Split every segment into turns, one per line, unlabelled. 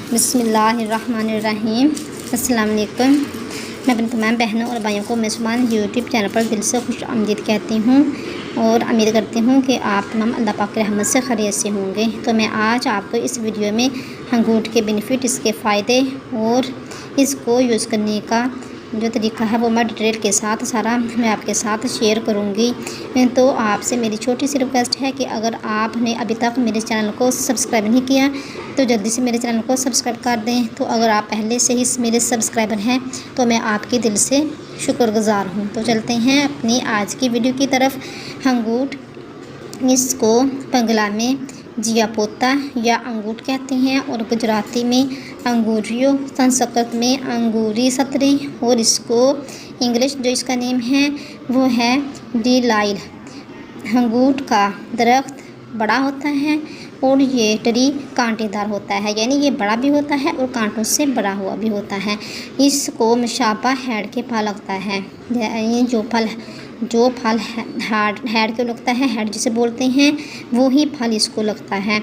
बिस्मिल्लाहिर्रहमानिर्रहीम। अस्सलाम वालेकुम। मैं अपनी तमाम बहनों और भाइयों को मेज़बान यूट्यूब चैनल पर दिल से खुश आमदीद कहती हूँ और उम्मीद करती हूँ कि आप तमाम अल्लाह पाक की रहमत से खैरियत से होंगे। तो मैं आज आपको इस वीडियो में अंगूठ के बेनिफिट, इसके फ़ायदे और इसको यूज़ करने का जो तरीका है वो मैं डिटेल के साथ सारा मैं आपके साथ शेयर करूँगी। तो आपसे मेरी छोटी सी रिक्वेस्ट है कि अगर आपने अभी तक मेरे चैनल को सब्सक्राइब नहीं किया तो जल्दी से मेरे चैनल को सब्सक्राइब कर दें। तो अगर आप पहले से ही मेरे सब्सक्राइबर हैं तो मैं आपके दिल से शुक्रगुज़ार हूँ। तो चलते हैं अपनी आज की वीडियो की तरफ। अंगूठ, इसको बंगला में जिया पोता या अंगूठ कहते हैं और गुजराती में अंगूरियो, संस्कृत में अंगूरी सतरी और इसको इंग्लिश जो इसका नेम है वो है डिलाइल। अंगूठ का दरख्त बड़ा होता है और ये ट्री कांटेदार होता है, यानी ये बड़ा भी होता है और कांटों से बड़ा हुआ भी होता है। इसको मशाबा हेड के फल लगता है, यानी जो फल हेड के लगता है, हेड जिसे बोलते हैं, वो ही फल इसको लगता है।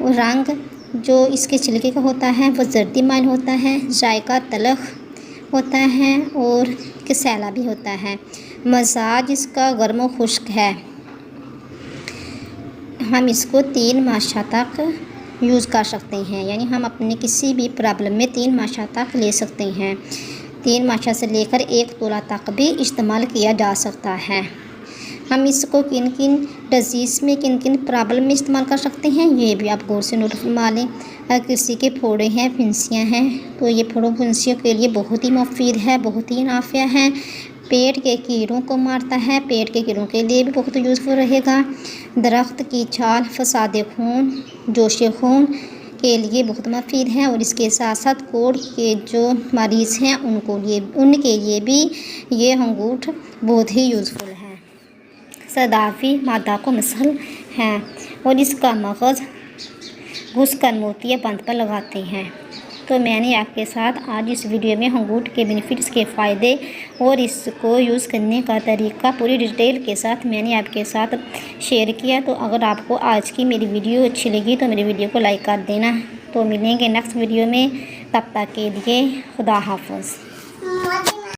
और रंग जो इसके छिलके का होता है वो जर्दी माइल होता है, जायका तलख होता है और कसैला भी होता है। मजाज इसका गर्म और खुश्क है। हम इसको 3 माह तक यूज़ कर सकते हैं, यानी हम अपने किसी भी प्रॉब्लम में 3 माह तक ले सकते हैं। 3 माह से लेकर 1 तोला तक भी इस्तेमाल किया जा सकता है। हम इसको किन किन डिजीज़ में, किन किन प्रॉब्लम में इस्तेमाल कर सकते हैं, ये भी आप गौर से नोट फरमा लें। अगर किसी के फोड़े हैं, फुंसियाँ हैं, तो ये फोड़ों फुंसियों के लिए बहुत ही मुफीद है, बहुत ही नाफिया है। पेट के कीड़ों को मारता है, पेट के कीड़ों के लिए भी बहुत यूज़फुल रहेगा। दरख्त की छाल फसाद खून, जोश खून के लिए बहुत मुफीद है और इसके साथ साथ कोढ़ के जो मरीज़ हैं उनके लिए भी ये अंगूठ बहुत ही यूज़फुल है। सदाफ़ी मादा को मसल है और इसका मगज़ घुसकर मोतिया बंद पर लगाते हैं। तो मैंने आपके साथ आज इस वीडियो में अंगूठ के बेनिफिट्स, के फ़ायदे और इसको यूज़ करने का तरीका पूरी डिटेल के साथ मैंने आपके साथ शेयर किया। तो अगर आपको आज की मेरी वीडियो अच्छी लगी तो मेरी वीडियो को लाइक कर देना। तो मिलेंगे नेक्स्ट वीडियो में, तब तक के लिए खुदा हाफ़िज़।